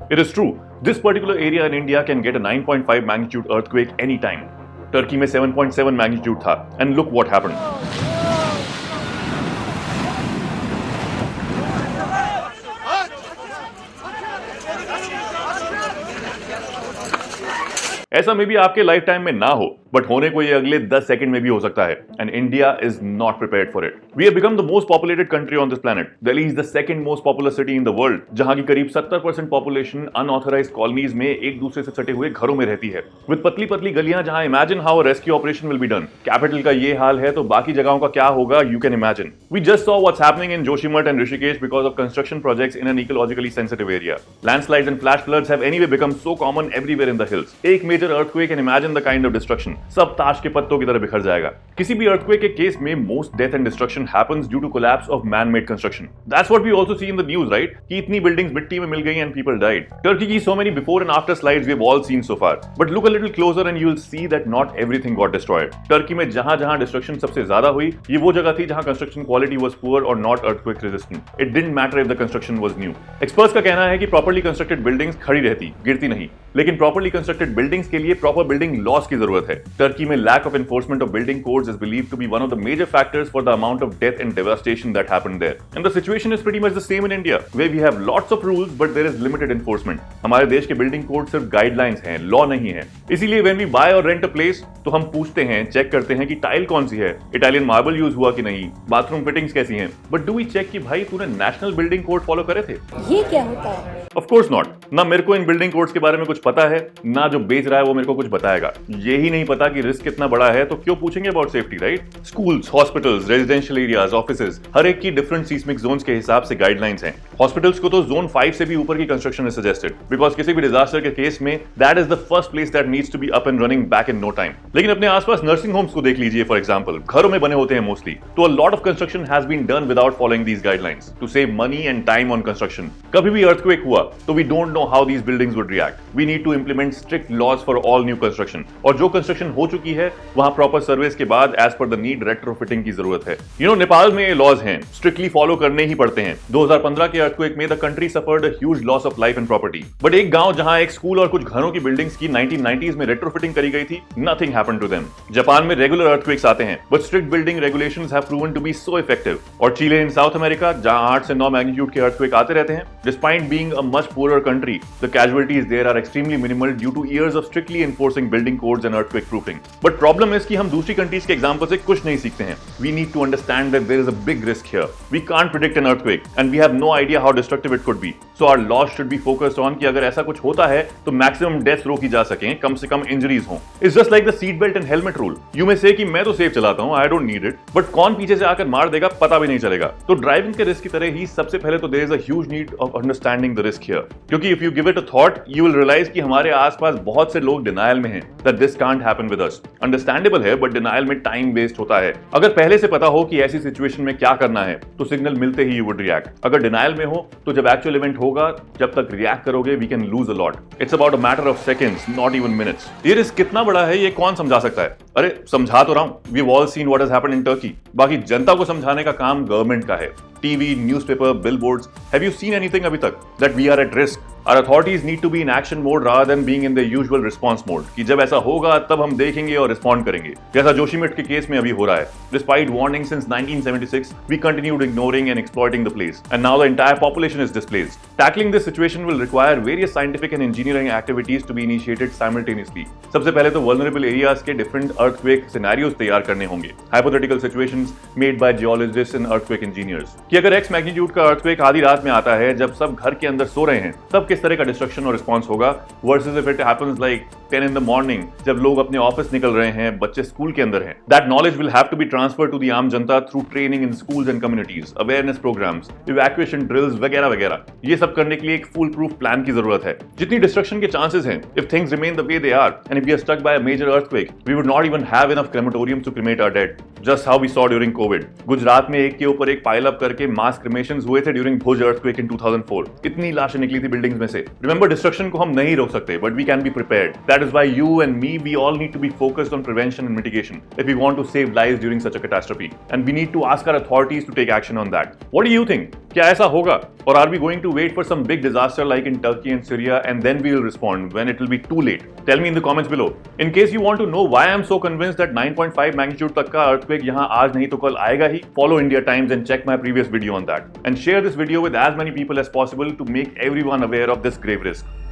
It is true. This particular area in India can get a 9.5 magnitude earthquake anytime. Turkey में 7.7 magnitude था and look what happened. ऐसा मे भी आपके life time में ना हो, बट होने को ये अगले 10 सेकंड में भी हो सकता है and India is not prepared for it. We have become the most populated country on this planet. Delhi is the second most popular city in the world, जहां की करीब 70% पॉपुलेशन अनऑथराइज्ड कॉलोनीज में एक दूसरे से सटे हुए घरों में रहती है, विद पतली पतली गलियां जहां imagine how a rescue operation will be done. Capital का ये हाल है तो बाकी जगहों का क्या होगा, you can imagine. We just saw what's happening in Joshimath and Rishikesh because of construction projects in an ecologically sensitive area. Landslides and flash floods have anyway become so common everywhere in the hills. एक major earthquake and imagine the kind of destruction. सब ताश के पत्तों की तरह बिखर जाएगा. किसी भी अर्थक्वेक के केस में most death and destruction happens due to collapse of man made construction. That's what we also see in the news, right? कि इतनी बिल्डिंग्स मिट्टी में मिल गई एंड पीपल डाइड. टर्की की so many before and after slides we have all seen so far, but look a little closer and you will see that not everything got destroyed. Turkey में जहां-जहां destruction सबसे ज्यादा हुई, ये वो जगह थी जहां कंस्ट्रक्शन क्वालिटी वाज पुअर और not earthquake resistant. It didn't matter if the construction was new. Experts का कहना है कि प्रॉपर्ली कंस्ट्रक्टेड बिल्डिंग्स खड़ी रहती, गिरती नहीं. लेकिन प्रॉपर्ली कंस्ट्रक्टेड बिल्डिंग्स के लिए प्रॉपर बिल्डिंग लॉस की जरूरत है. टर्की में lack of enforcement of building codes is believed to be one of the major factors for the amount of death and devastation that happened there. And the situation is pretty much the same in India, where we have lots of rules but there is limited enforcement. हमारे देश के building code सिर्फ guidelines हैं, law नहीं है. इसीलिए when we buy or rent a place, तो हम पूछते हैं, चेक करते हैं कि टाइल कौन सी है, इटालियन मार्बल यूज हुआ कि नहीं, बाथरूम फिटिंग्स कैसी हैं. बट डू वी चेक कि भाई तूने नेशनल बिल्डिंग कोड फॉलो करे थे? ये क्या होता है? Of course not. ना मेरे को इन बिल्डिंग कोड्स के बारे में कुछ पता है, ना जो बेच रहा है वो मेरे को कुछ बताएगा. यही नहीं पता कि रिस्क कितना बड़ा है तो क्यों पूछेंगे about safety, right? Schools, hospitals, residential areas, offices, हर एक की डिफरेंट सीस्मिक जोन्स के हिसाब से गाइडलाइंस हैं. हॉस्पिटल्स को तो जोन 5 से भी ऊपर की कंस्ट्रक्शन इज सजेस्टेड, बिकॉज किसी भी डिजास्टर के केस में that is the first place that needs to be up and running back in no time. लेकिन अपने आसपास नर्सिंग होम्स को देख लीजिए फॉर एग्जांपल, घरों में बने होते हैं मोस्टली, तो a lot of construction has been done without following these guidelines to save money and time on construction. कभी भी अर्थक्वेक हुआ तो we don't know how these buildings would react. We need to implement strict laws for all new construction, और जो construction हो चुकी है वहां प्रॉपर सर्विस के बाद as per the need retrofitting की जरूरत है. यू नो, नेपाल में ये लॉज हैं, स्ट्रिक्टली फॉलो करने ही पड़ते हैं. 2015 के अर्थक्वेक में the country suffered a huge loss of life and property. But एक गांव जहां एक स्कूल और कुछ घरों की बिल्डिंग्स की 1990s में रेट्रोफिटिंग करी गई थी, nothing happened to them. Japan में रेगुलर अर्थक्वेक्स आते हैं, but strict building regulations have proven to be so effective. और चिले इन साउथ अमेरिका, जहां 8 से 9 मैग्नीट्यूड के अर्थक्वेक आते रहते हैं, despite being a much poorer country, the casualties there are extremely minimal due to years of strictly enforcing building codes and earthquake proofing. But problem is कि हम दूसरी countries के एग्जांपल से कुछ नहीं सीखते हैं. We need to understand that there is a big risk here. We can't predict an earthquake and we have no idea how destructive it could be. So our laws should be focused on कि अगर ऐसा कुछ होता है तो maximum deaths रोकी जा सकें, कम से कम इंजरीज हों. It's just like the seat belt and helmet rule. You may से कि मैं तो सेफ चलाता हूं, I don't need it, but कौन पीछे से आकर मार देगा पता भी नहीं चलेगा. तो ड्राइविंग के रिस्क की तरह ही सबसे पहले तो there is a huge need of understanding the risk here. क्योंकि if you give it a thought you will realise कि हमारे आसपास बहुत से लोग डिनायल में हैं that this can't happen with us. Understandable है, बट डिनायल में टाइम वेस्ट होता है. अगर पहले से पता हो कि ऐसी सिचुएशन में क्या करना है तो सिग्नल मिलते ही यू वुड रिएक्ट. अगर डिनायल में हो तो जब एक्चुअल इवेंट होगा, जब तक रिएक्ट करोगे, we can lose a lot. It's about a matter of seconds, not even minutes. ये रिस्क कितना बड़ा है ये कौन समझा सकता है? अरे समझा तो रहा हूं, we have all seen what has happened in Turkey. बाकी जनता को समझाने का काम गवर्नमेंट का है. TV, newspaper, billboards, have you seen anything अभी तक that we are at risk? Our authorities need to be in action mode rather than being in the usual response mode. कि जब ऐसा होगा तब हम देखेंगे और रिस्पॉन्ड करेंगे, जैसा जोशीमठ के केस में अभी हो रहा है. Despite warning since 1976, we continued ignoring and exploiting the place, and now the entire population is displaced. Tackling this situation will require various scientific and engineering activities to be initiated simultaneously. सबसे पहले तो vulnerable areas के different earthquake scenarios तैयार करने होंगे. Hypothetical situations made by geologists and earthquake engineers. कि अगर X magnitude का earthquake आधी रात में आता है, जब सब घर के अंदर सो रहे हैं, तब किस तरह का डिस्ट्रक्शन और रिस्पांस होगा, versus if it happens like 10 in the morning, जब लोग अपने ऑफिस निकल रहे हैं, बच्चे स्कूल के अंदर हैं. That knowledge will have to be transferred to the आम जनता through training in schools and communities, awareness programmes, evacuation drills वगैरह वगैरह. ये सब करने के लिए एक फुल प्रूफ प्लान की जरूरत है. जितनी डिस्ट्रक्शन के चांसेस हैं, if things remain the way they are and if we are stuck by a major earthquake, we would not even have enough crematoriums to cremate our dead. just how we saw during COVID. Gujarat में एक के ऊपर एक pile up करके मास क्रिमेशंस हुए थे during Bhuj earthquake in 2004. इतनी लाशें निकली थी बिल्डिंग्स में से. Remember, destruction को हम नहीं रोक सकते, but we can be prepared. That is why you and me, we all need to be focused on prevention and mitigation if we want to save lives during such a catastrophe. And we need to ask our authorities to take action on that. What do you think? क्या ऐसा होगा? Or are we going to wait for some big disaster like in Turkey and Syria and then we will respond when it will be too late? Tell me in the comments below. In case you want to know why I am so convinced that 9.5 magnitude तक का earthquake यहाँ आज नहीं तो कल आएगा ही, follow India Times and check my previous video on that. And share this video with as many people as possible to make everyone aware of this grave risk.